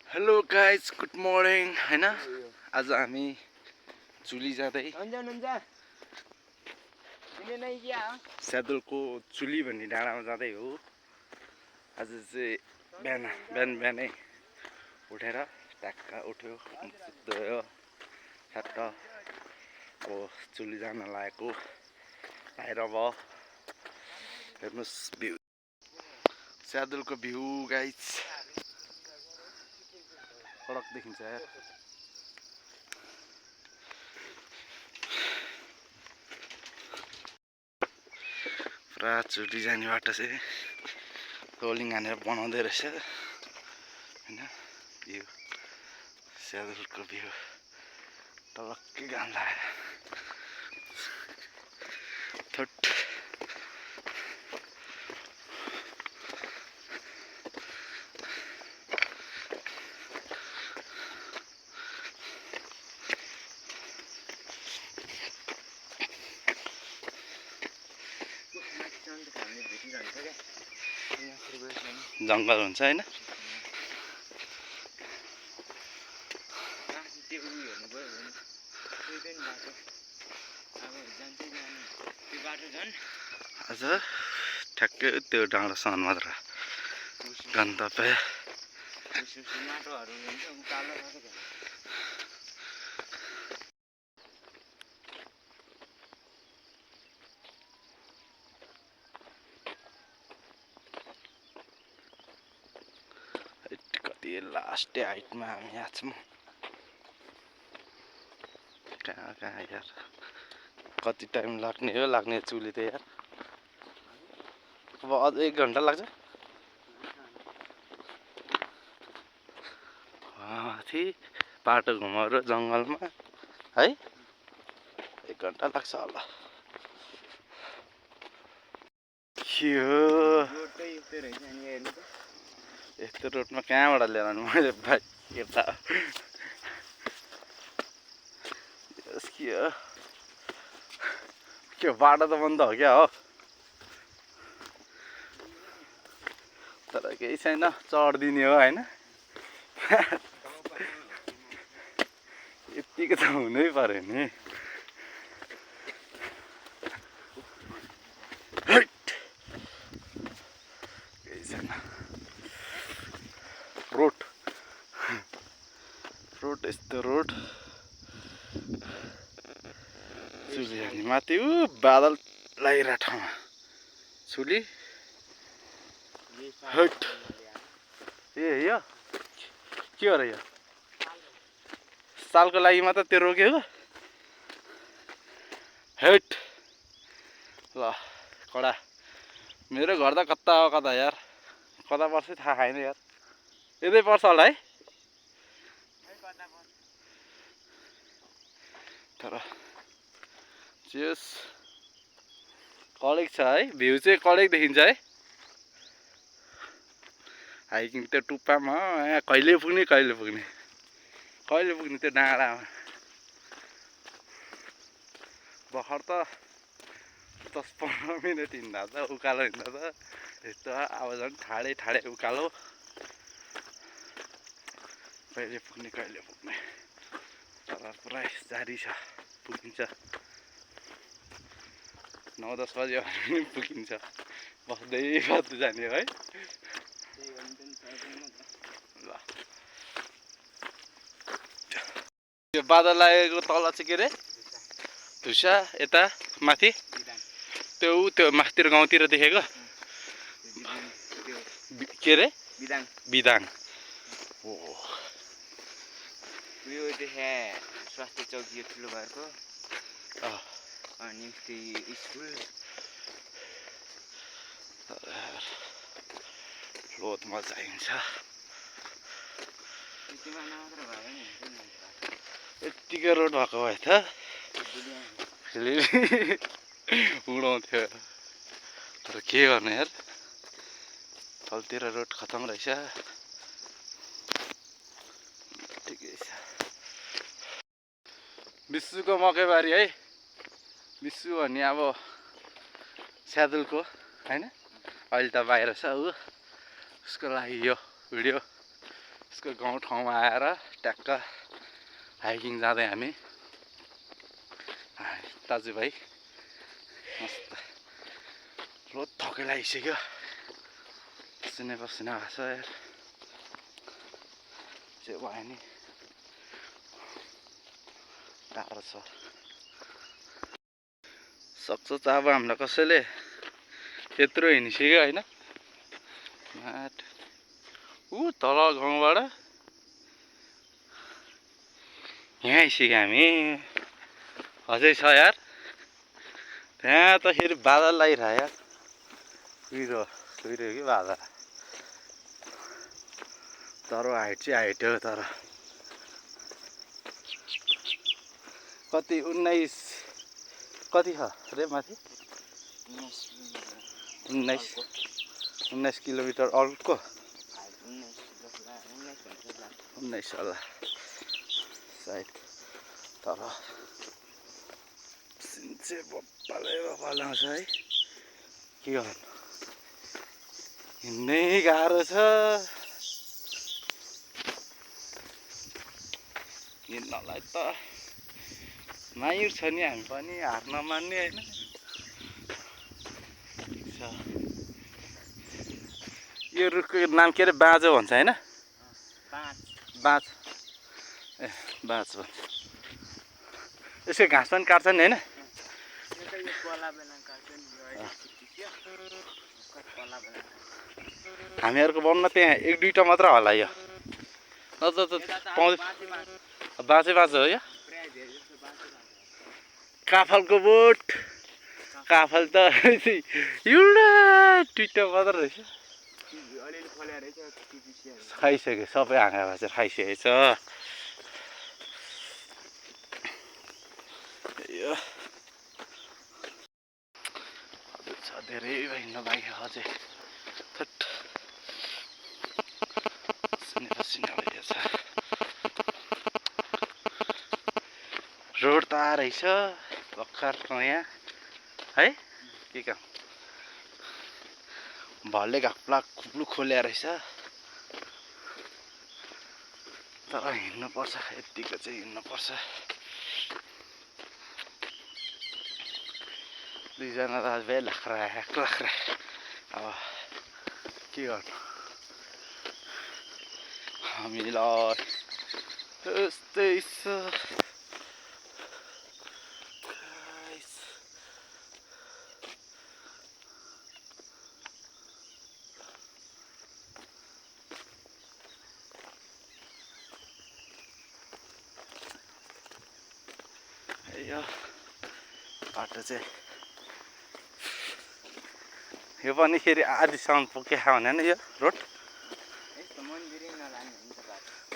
Hello guys good morning हैन आज हामी चुली जाँदै स्यादुलको चुली भन्ने डाँडामा जाँदै हो। आज चाहिँ बिहानै उठेर ट्याक्क उठ्यो धोयो ठ्याक्क अब चुली जान लागेको बाहिर भयो। हेर्नुहोस् भ्यू स्यादुलको भ्यू गाइज सडक देखिन्छ यार। पुरा चुली जाने बाटो चाहिँ रोलिङ हानेर बनाउँदै रहेछ हैन। भ्यू स्यादुलको भ्यू टलक्कै घाम लागेर थोट जङ्गल हुन्छ हैन। आज ठ्याक्कै त्यो डाँडासम्म मात्र गन्तव्य। कति लास्ट हाइटमा हामी यहाँ छौँ। कहाँ यार कति टाइम लाग्ने चुली त यार। अब अझ 1 घन्टा लाग्छ। माथि बाटो घुमाएर जङ्गलमा है 1 घन्टा लाग्छ होला। यस्तो रोडमा कहाँबाट लिएर आउनु मैले बाइक यता के बाटो त बन्द हो क्या हो, तर केही छैन चढिदिने हो हैन। यतिको त हुनै पर्यो नि। केही छैन रोड यस्तो रोड चुली हाने माथि बादल लागिरहेको ठाउँमा चुली हट। यो के हो र यो सालको लागि मात्र त्यो रोक्यो हेट ल कडा। मेरो घर त कता हो कता यार, कता पर्छ थाहा छैन यार। यतै पर्छ होला है तर जस कलेक छ है। भ्यू चाहिँ कलेक देखिन्छ है। हाइकिङ त्यो टुप्पामा यहाँ कहिले पुग्ने त्यो डाँडामा। भर्खर त 10-15 मिनट हिँड्दा त उकालो हिँड्दा त यस्तो अब झन् ठाडै उकालो। कहिले पुग्ने तर पुरा जारी छ, पुगिन्छ 9-10 बजे पनि पुगिन्छ। बस्दै जाने है ल। यो बादल लागेको तल चाहिँ के रे धुसा यता माथि त्यो माथितिर गाउँतिर देखेको के रे बिदाङ हो। यो देखे स्वास्थ्य चौकी ठुलो भएको अनि स्कुल बहुत मजा आइन्छ। यतिकै रोड भएको भए त उडाउँथ्यो, तर के गर्ने यार तलतिर रोड खतम रहेछ। ठिकै छ विशुको मकैबारी है। विशु भन्ने अब स्यादुलको हैन, अहिले त बाहिर छ ऊ। उसको लागि यो भिडियो उसको गाउँठाउँमा आएर ट्याक्क हाइकिङ जाँदै हामी दाजुभाइ मस्त रोज थकै लागिसक्यो पसिना पसिना भएको छ यार चाहिँ भयो नि टाढो छ सक्छ त अब हामीलाई कसैले यत्रो हिँडिसक्यो होइन ऊ तल गाउँबाट यहाँ आइसक्यो हामी अझै छ यार त्यहाँ त फेरि बादल लागिरह्यो यार कुहिरो कि बादल तर हाइट चाहिँ हाइट हो तर कति 19 छ रे माथि 19 किलोमिटर अर्को 19 होला सायद तर सिन्चे बप्पाले आउँछ है के गर्नु हिँड्नै गाह्रो छ हिँड्नलाई त मायुर छ नि हामी पनि हार नमान्ने होइन यो रुखको नाम के अरे बाँझो भन्छ होइन बाँझ ए बाँझ भन्छ यसको घाँस पनि काट्छन् होइन हामीहरूको वनमा त्यहाँ 1-2टा मात्र होला यो नत्र त पाउँदै बाँचे हो यो काफलको बोट काफल त एउटा 2टा मात्र रहेछ खाइसक्यो सबै हाँगा भाँचेर खाइसकेको छ यो छ धेरै हिँड्न बाँकी अझै थट पसिना भइरहेछ रोड त रहेछ भर्खर नयाँ है के काम भलले घाप्ला खुप्लु खोल्या रहेछ तर हिँड्नुपर्छ यतिको चाहिँ हिँड्नुपर्छ दुईजना दाजुभाइ लाख्रा अब के गर्नु हामीलाई यस्तै छ यो बाटो चाहिँ यो पनि फेरि आधीसम्म पुग्यो भने नि यो रोड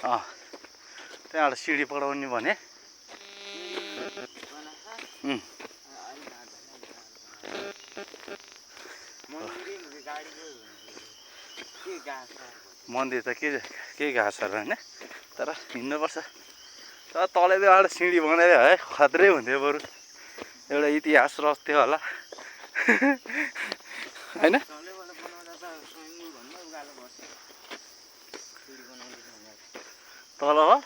त्यहाँबाट सिडी पढाउने भने मन्दिर त के घाँसहरू होइन तर हिँड्नुपर्छ तर तलैबाट सिँढी बनाइदियो है खत्रै हुन्थ्यो बरु एउटा इतिहास रच्थ्यो होला होइन तलबाट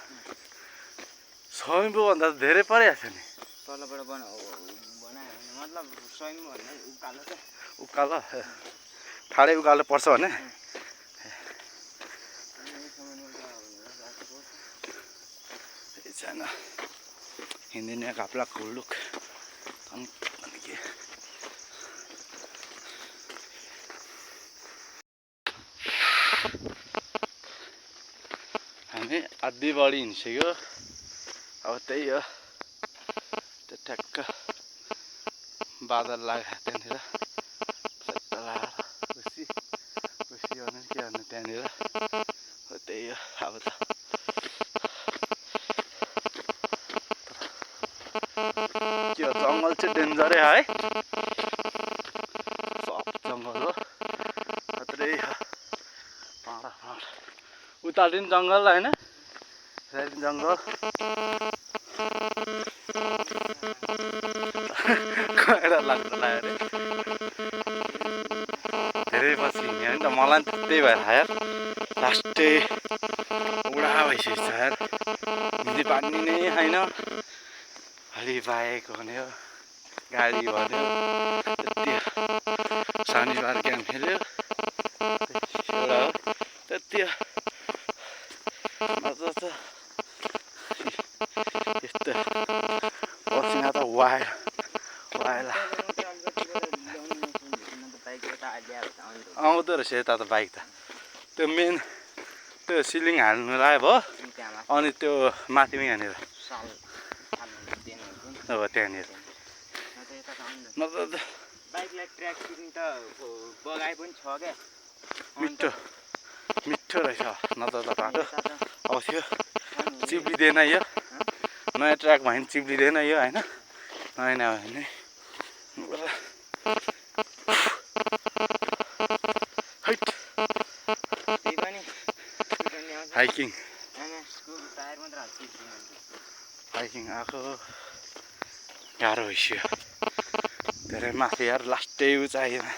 स्वयम्भूभन्दा त धेरै परिहाल्छ नि तलबाट बनायो मतलब स्वयम्भू भन्दा उकालो क्या उकालो ठाडै उकालो पर्छ भने एकजना हिँड्दिने घाप्ला खुल्लुक के हामी अझै बढी हिँडिसक्यो अब त्यही हो त्यो ठ्याक्क बादल लाग्यो त्यहाँनिर खुसी भने के गर्नु त्यहाँनिर हो त्यही हो अब त के हो जङ्गल चाहिँ डेन्जरै है सब जङ्गल हो मात्रै पाहाड उतातिर पनि जङ्गल होइन जङ्गल लाग्छ लाग्यो धेरै पछि हिँड्यो नि त मलाई पनि त्यही भएर यार लास्टै उडा भइसकेको छ यार हिँड्ने पानी नै छैन अलि बाइक भन्यो गाडी भन्यो त्यति शनिबार गेम खेल्यो एउटा हो त्यति नत्र त यस्तो पसिना त वाइला आउँदो रहेछ यता त बाइक त त्यो मेन त्यो सिलिङ हाल्नु लाग्यो भयो अनि त्यो माथिमा यहाँनिर अब त्यहाँनिर नत्र त बाइकलाई ट्र्याक सिलिङ त बगाए पनि छ क्या मिठो रहेछ नत्र त बाटो आउँथ्यो चिप्लिँदैन यो नयाँ ट्र्याक भयो भने चिप्लिँदैन यो होइन नयाँ नयाँ भने हाइकिङ आएको गाह्रो भइसक्यो धेरै माथि यार लास्टै उचाइमा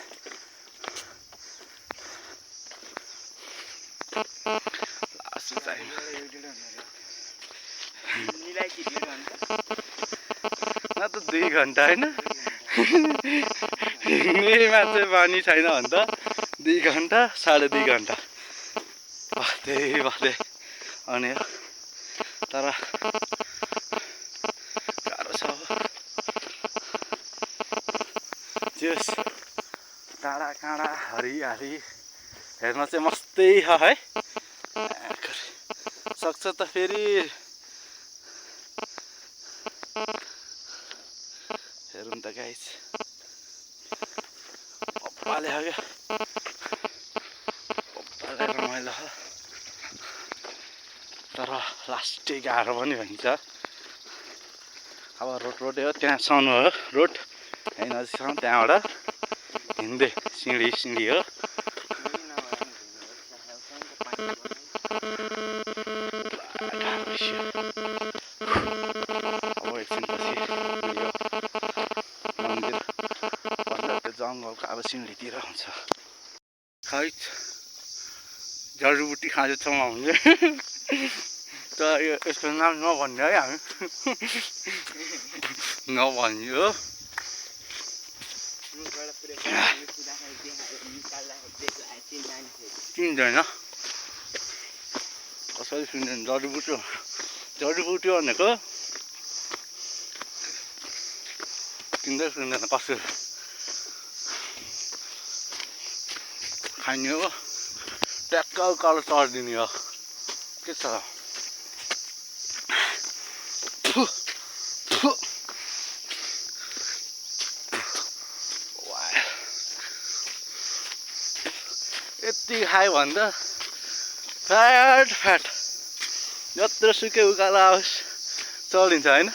लास्ट उचाइमा न त 2 घन्टा होइन हिँड्नेमा चाहिँ बानी छैन भने त 2 घन्टा 2.5 घन्टा बस्दै अनि तर गाह्रो छ जस डाँडा काँडा हरियाली हेर्न चाहिँ मस्तै छ है सक्छ त फेरि हेरौँ त गाइस पप्पाले हो क्या पप्पाले रमाइलो छ तर लास्टै गाह्रो पनि भइन्छ अब रोडै हो त्यहाँसम्म हो रोड होइन नजिकसम्म त्यहाँबाट हिँड्दै सिँढी हो अब एकछिनपछि मन्दिर भन्दा त्यो जङ्गलको अब सिँढीतिर हुन्छ खै जडीबुटी खाँदैछौँ हामीले तर यसको नाम नभन्ने है हामी नभन्यो चिन्दैन कसरी सुन्दैन जडीबुटी भनेको चिन्दै सुन्दैन कसरी खाने हो ट्याक्क उकालो चढिदिने हो के छ यति खायो भने त फ्याट जत्रो सुकै उकालो आओस् चलिन्छ होइन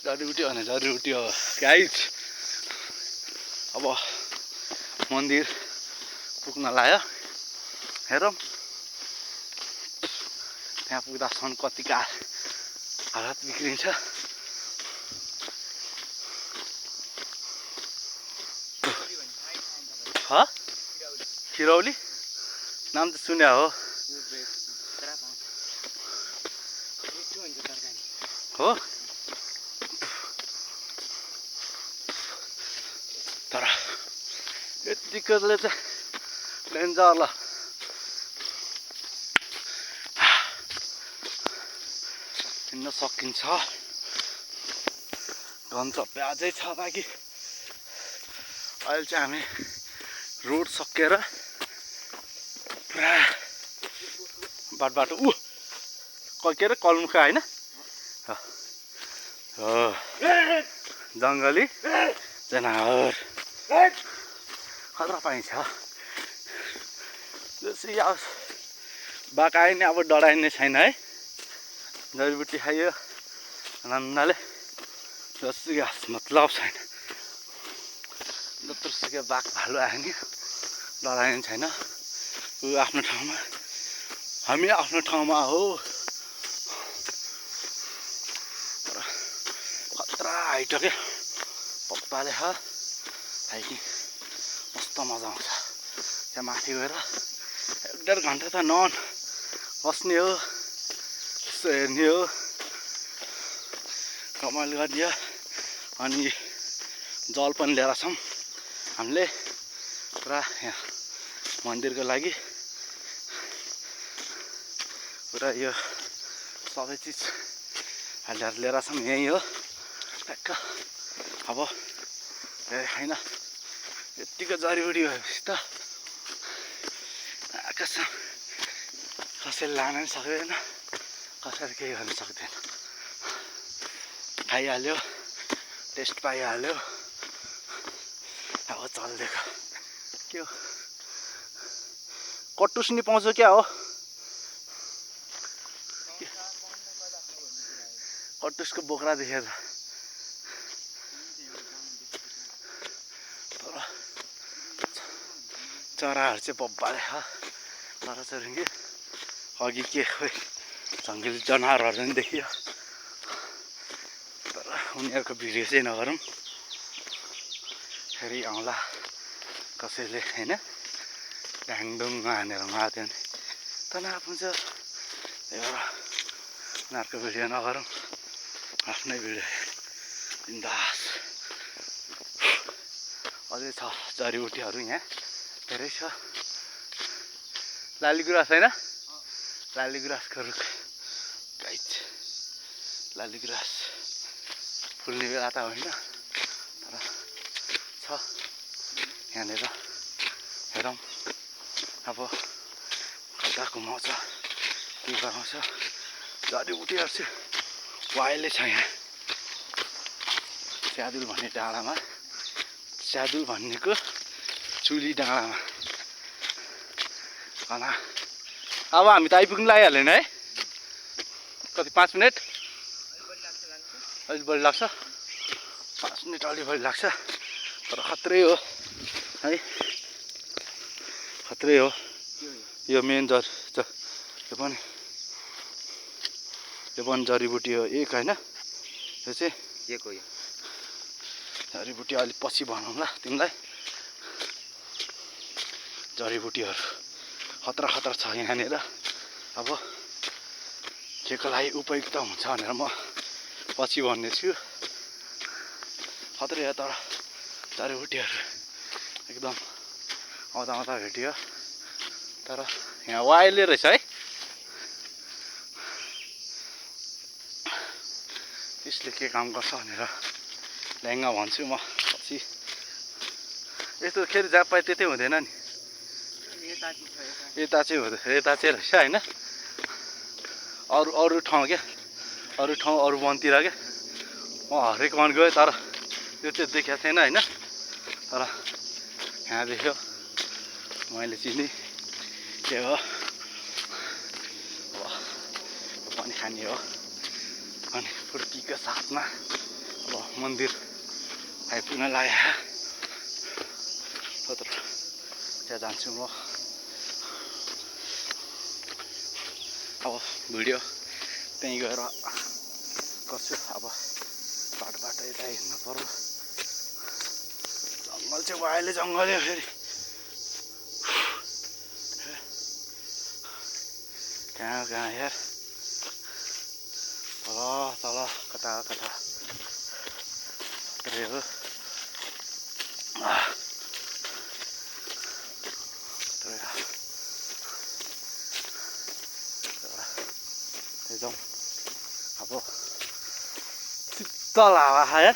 जडीबुटी भने जडीबुटी हो गाइस अब मन्दिर पुग्न लाग्यो हेरौँ त्यहाँ पुग्दासम्म कतिका हालत बिग्रिन्छ खिरौली नाम त सुन्या हो तर यतिकोले चाहिँ डेन्जर ल हिँड्न सकिन्छ गन्तव्य अझै छ बाँकी अहिले चाहिँ हामी रोड सकेर पुरा बाटो के अरे कलमुखा होइन हो जङ्गली जनावर खतरा पाइन्छ जसै आओस् बाकाइ नै अब डराइने छैन है जडीबुटी खायो आनन्दले जसै आओस् मतलब छैन जत्रोसुकै बाघ भालु आयो नि डराइने छैन ऊ आफ्नो ठाउँमा हामी आफ्नो ठाउँमा हो तर खतरा हाइट क्या पप्पाले हाइकिङ कस्तो मजा आउँछ त्यहाँ माथि गएर 1.5 घन्टा त बस्ने हो, यसो हेर्ने हो, रमाइलो गर्ने हो। अनि जल पनि लिएर छौँ हामीले पुरा यहाँ मन्दिरको लागि पुरा यो सबै चिज लिएर छौँ। यहीँ हो ठ्याक्क। अब होइन यत्तिको जडीबुडी भएपछि त आकाशमा कसैले लान पनि सक्दैन, कसैले केही गर्न सक्दैन। खाइहाल्यो, टेस्ट पाइहाल्यो, अब चल्दिएको के हो। कटुस नि पाउँछ क्या हो, कटुसको बोक्रा देखेर चराहरू चाहिँ बब्बाले चरा चुरुङ्गी अघि के खोइ जङ्गली जनावरहरू पनि देखियो, तर उनीहरूको भिडियो चाहिँ नगरौँ, फेरि आउँला कसैले होइन ढ्याङडुङ हानेर माथ्यो भने तनाव हुन्छ। त्यही भएर उनीहरूको भिडियो नगरौँ, आफ्नै भिडियो बिन्दास। अझै छ जडीबुटीहरू यहाँ धेरै छ। लालीगुराँस होइन, लालीगुराँसको रुख गाइज, लालीगुराँस फुल्ने बेला त होइन तर छ यहाँनिर। हेरौँ अब कता घुमाउँछ के गराउँछ। जडीबुटीहरू चाहिँ वाइल्डै छ यहाँ। स्यादुल भन्ने डाँडामा, स्यादुल भन्नेको चुली डाँडामा खाना। अब हामी त आइपुग्नु लागिहाल्यो नि है, कति 5 मिनट अलि बढी लाग्छ, 5 मिनट अलि बढी लाग्छ, तर खत्रै हो है, खत्रै हो। यो मेन यो पनि जडीबुटी हो एक होइन, यो चाहिँ एक हो। यो जडीबुटी अलिक पछि भनौँला तिमीलाई। जडीबुटीहरू खतरा खतरा छ यहाँनिर। अब केको लागि उपयुक्त हुन्छ भनेर म पछि भन्ने छु। खत्रै हो तर जडीबुटीहरू एकदम आउँदा भेटियो, तर यहाँ वाइल्डै रहेछ है। त्यसले के काम गर्छ भनेर ल्याङ्गा भन्छु म पछि। यस्तो खेर जहाँ पाए त्यतै हुँदैन नि, यता चाहिँ रहेछ होइन। अरू ठाउँ क्या, अरू ठाउँ अरू वनतिर क्या। म हरेक वन गएँ तर त्यो चाहिँ देखाएको थिएन होइन, तर यहाँ देख्यो मैले चिने के हो। अब पनि खाने हो। अनि फुर्तीको साथमा अब मन्दिर आइपुग्न लाग्यो। त्यहाँ जान्छु म। अब भिडियो त्यहीँ गएर गर्छु। अब बाटो यता हिँड्नु पर्यो। जङ्गल चाहिँ वाइल्डै जङ्गलै हो फेरि। कहाँ यार, तल कता रे हो। जाउँ अब शीतल हावा खायो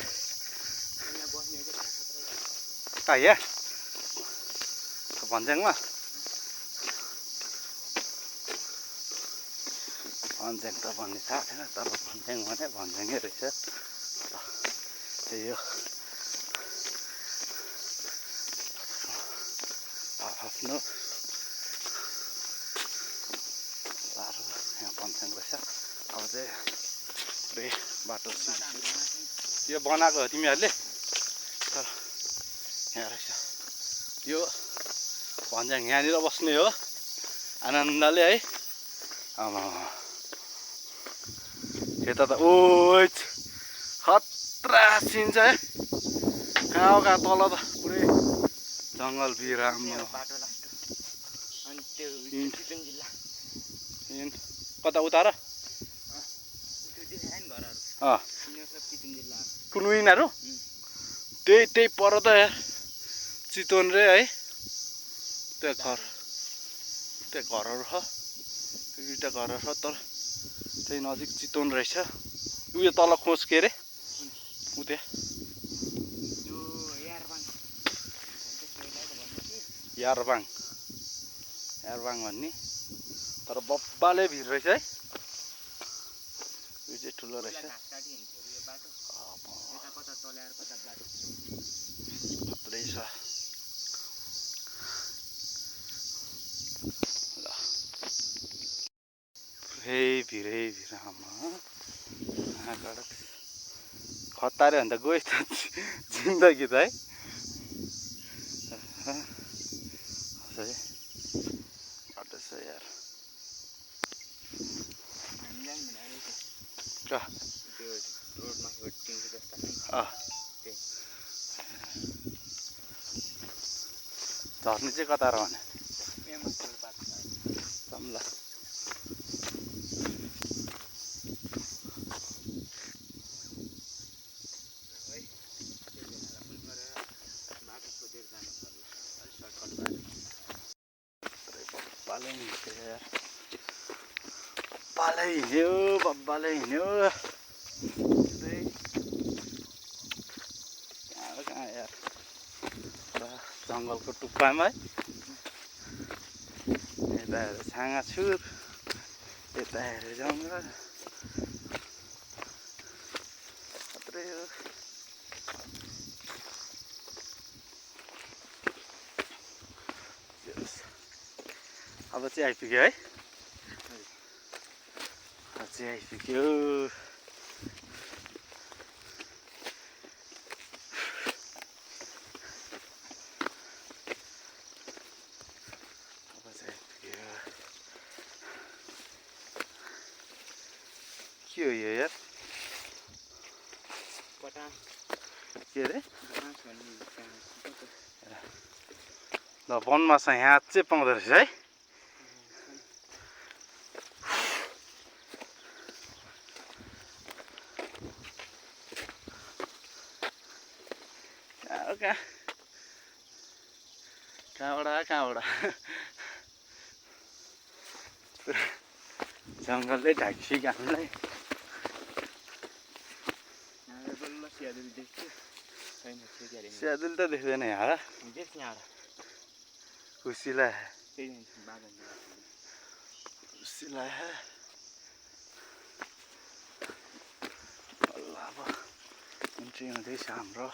यहाँ भन्ज्याङमा। भन्ज्याङ त भन्ने थाहा थिएन, तर भन्ज्याङ भने भन्ज्याङै रहेछ। त्यही हो, आफ्नो यहाँ भन्ज्याङ रहेछ। अब चाहिँ पुरै बाटो यो बनाएको हो तिमीहरूले, तर यहाँ रहेछ यो भन्ज्याङ। यहाँनिर बस्ने हो आनन्दले है। आमा यता त ओ खतरा सिन छ है। कहाँ तल त पुरै जङ्गल बिराम बाटो लास्ट अनि त्यो चितवन जिल्ला कता उता र त्यो देखायो नि घरहरू अँ यिनीहरू सब चितवन जिल्ला कुन यिनीहरू त्यही पर त यार चितवन रे है त्यो घरहरू छ दुईवटा घरहरू छ तर त्यही नजिक चितवन रहेछ उयो तल खोज के अरे उ त्यहाँ यो यारबाङ भन्ने तर बब्बाले भिड रहेछ है यो चाहिँ ठुलो रहेछ खत्रै छ ल भिरै आमा खतारे भन्दा गयो त जिन्दगी त है घट्दैछ यार झर्ने चाहिँ कता र भने ल बब्बाले हिँड्यो कहाँ यार जङ्गलको टुप्पामा है यता हेरेर छाँगाछुर यता हेरेर जङ्गल खत्रै हो अब चाहिँ आइपुग्यो है चाहिँ आइपुग्यो के हो यो यार के अरे ल वनमा यहाँ चाहिँ पाउँदो रहेछ है कहाँबाट जङ्गलले ढाकिसक्यो हामीलाई स्यादुल त देख्दैन यहाँ खुसीलाई अब इन्ट्री हुँदैछ हाम्रो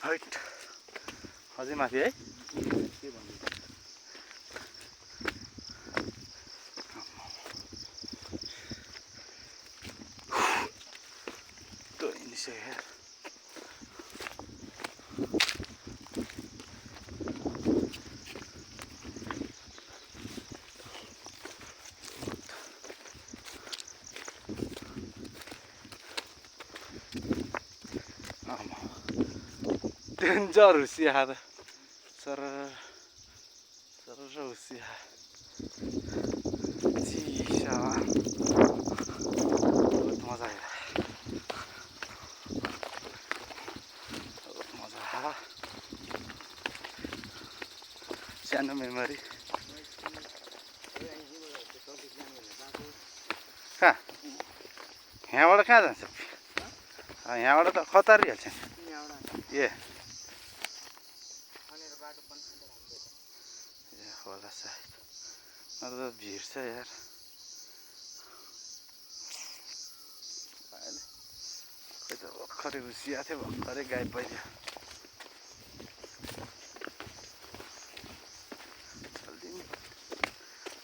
हाइट अझै माथि है डेन्जर हुसिया त सर हुसिया चिसा बहुत मजा आयो बहुत मजा सानो मेमोरी कहाँ यहाँबाट कहाँ जान्छ यहाँबाट त खतरिहाल्छ ए होला सायद नत्र त भिड छ यार खै त भर्खरै उसिया थियो भर्खरै गाई पहिल्यो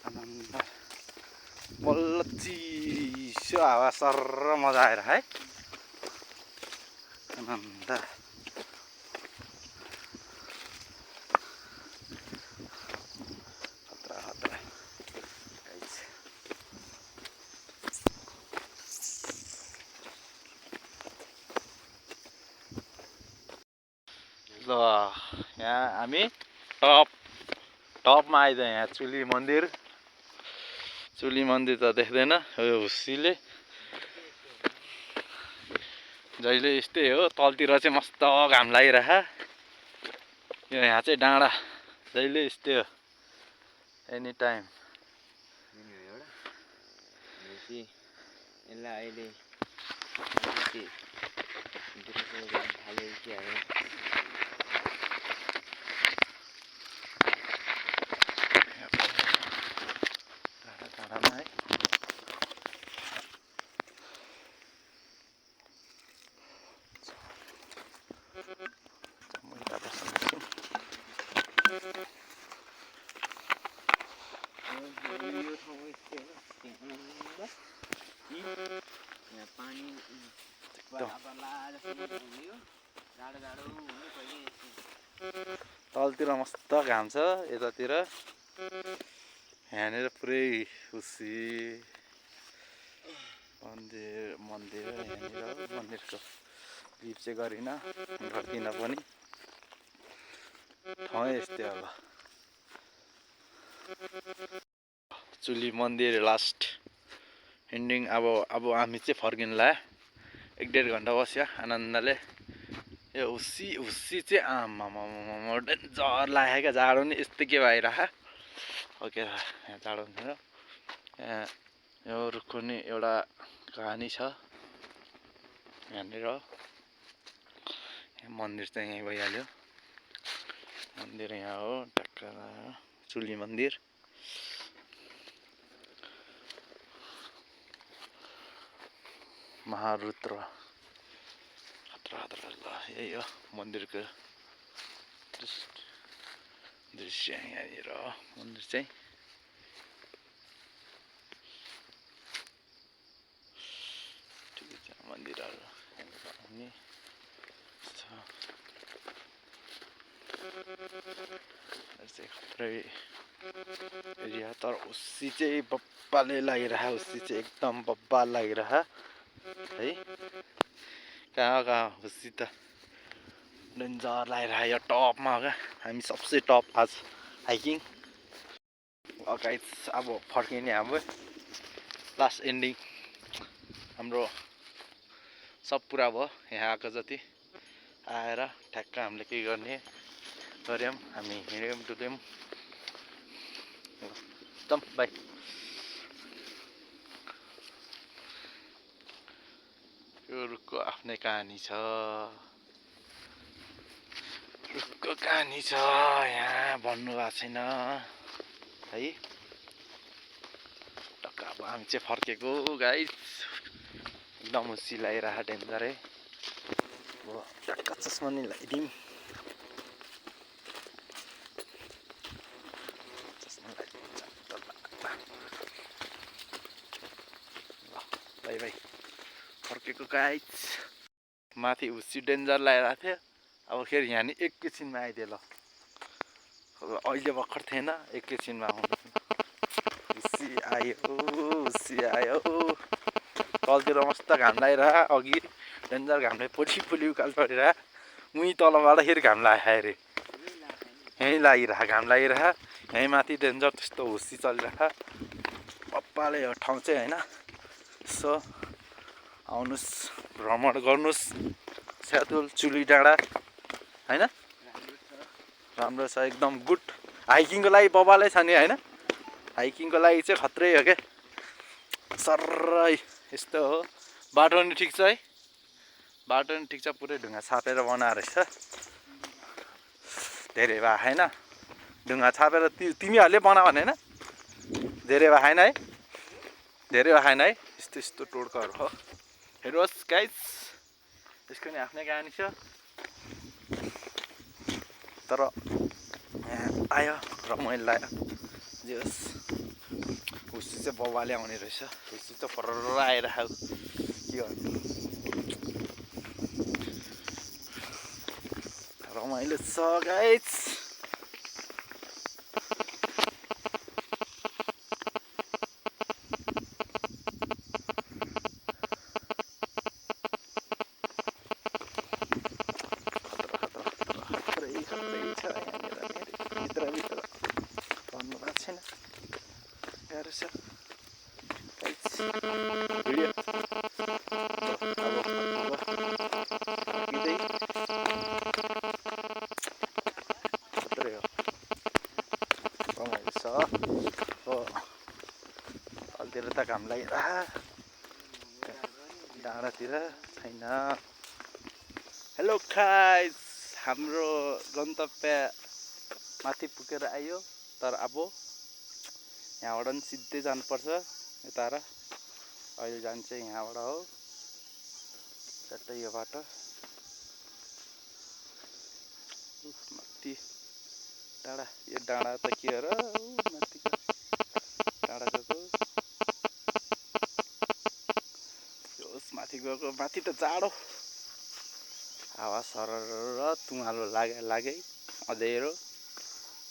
आनन्द बल्ल चिसो हावा सर्र मजा आएर है आनन्द यहाँ हामी टपमा आइदियो। यहाँ चुली मन्दिर त देख्दैन यो हुस्सीले। जहिले यस्तै हो, तलतिर चाहिँ मस्त घाम लागिरह। यो यहाँ चाहिँ डाँडा जहिले यस्तै हो, एनी टाइम। यसलाई अहिले डाँडामा है तलतिर मस्त घाम छ, यतातिर यहाँनिर पुरै खुसी मन्दिर यहाँनिर मन्दिरको लिप चाहिँ गरिन गर्दिन पनि, ठाउँ यस्तै अब। चुली मन्दिर लास्ट एन्डिङ। अब हामी चाहिँ फर्किन लाग्यो। 1-1.5 घन्टा बस्यो आनन्दले। यो हुस्सी चाहिँ आम्मामा डेन्जर लाग्यो क्या। जाडो नि यस्तो के भइरह। ओके यहाँ जाडो हुँदैन। यहाँ यो रुखको नि एउटा कहानी छ यहाँनिर। मन्दिर चाहिँ यहीँ भइहाल्यो। मन्दिर यहाँ हो टक्क चुली मन्दिर। महारुद्र ल यही हो मन्दिरको दृश्य। यहाँनिर मन्दिर चाहिँ ठिकै छ। मन्दिरहरू यहाँनिर चाहिँ खत्रै एरिया। तर हुस्सी चाहिँ बब्बाले लागिरह। हुस्सी चाहिँ एकदम बब्बाल लागिरह है। कहाँ हुस्सी त डेन्जर लागिरह। यो टपमा हो क्या, हामी सबसे टप आज हाइकिङ। गाइस अब फर्किने हाम्रो लास्ट एन्डिङ। हाम्रो सब पुरा भयो। यहाँ आएको जति आएर ठ्याक्क हामीले के गर्ने गऱ्यौँ, हामी हिँड्यौँ डुल्यौँ। एकदम बाई। यो रुखको आफ्नै कहानी छ। रुखको कहानी छ यहाँ भन्नु भएको छैन है। टक्क अब हामी चाहिँ फर्केको गाइस। एकदम हुस्सी लागिरह डेन्जरै। अब टक्क चस्मा नि लगाइदिउँ। बाई बाई फर्केको गाइस। माथि हुस्सी डेन्जर लागिरहेको थियो। अब फेरि यहाँ नि एकैछिनमा आइदियो। ल अहिले भर्खर थिएन, एकैछिनमा आउँछ। हुस्सी आयो। तलतिर मस्त घाम लागिरह। अघि डेन्जर घामले पोली उकालो चढिरह। उहीँ तलबाट फेरि घाम लाग्यो अरे। यहीँ लागिरह घाम लागिरह। यहीँ माथि डेन्जर त्यस्तो हुस्सी चलिरह। पप्पाले यो ठाउँ चाहिँ होइन। सो आउनुहोस्, भ्रमण गर्नुहोस् स्यातुल चुली डाँडा होइन। राम्रो छ एकदम गुड। हाइकिङको लागि बबालै छ नि होइन। हाइकिङको लागि चाहिँ खत्रै हो क्या। सर्रै यस्तो हो। बाटो नि ठिक छ है। बाटो नि ठिक छ। पुरै ढुङ्गा छापेर बनाएर रहेछ। धेरै भए होइन ढुङ्गा छापेर तिमीहरूले बनायो भने होइन। धेरै भए होइन है। धेरै भए होइन है। यस्तो टोड्काहरू हो। हेर्नुहोस् गाइस, यसको नि आफ्नै कहानी छ। तर यहाँ आयो रमाइलो लाग्यो। जे होस् हुस्सी चाहिँ बबाले आउने रहेछ। हुस्सी त फरर आइरहेको के गर्नु। रमाइलो छ गाइस। भिडियो थुप्रै हो रमाइलो छ हो अलतिर त घाम लागिरहेको डाँडातिर छैन। हेलो गाइस, हाम्रो गन्तव्य माथि पुगेर आयो तर अब यहाँबाट पनि सिधै जानुपर्छ यता र अहिले जान्छ यहाँबाट हो चट्टै यो बाटो माथि डाँडा यो डाँडा त के हो र माथिको डाँडा गएको होस् माथि गएको माथि त जाडो हावा सरर र तुवालो लागे अँध्यारो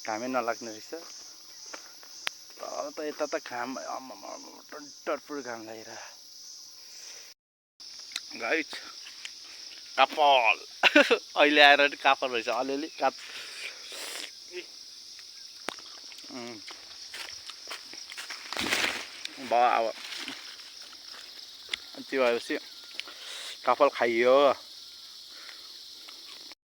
घामै नलाग्ने रहेछ तर त यता त घाम टन्टरपुर घाम लागिरहेको गाइस काफल अहिले आएर नि काफल रहेछ अलिअलि भयो अब त्यो भएपछि काफल खाइयो।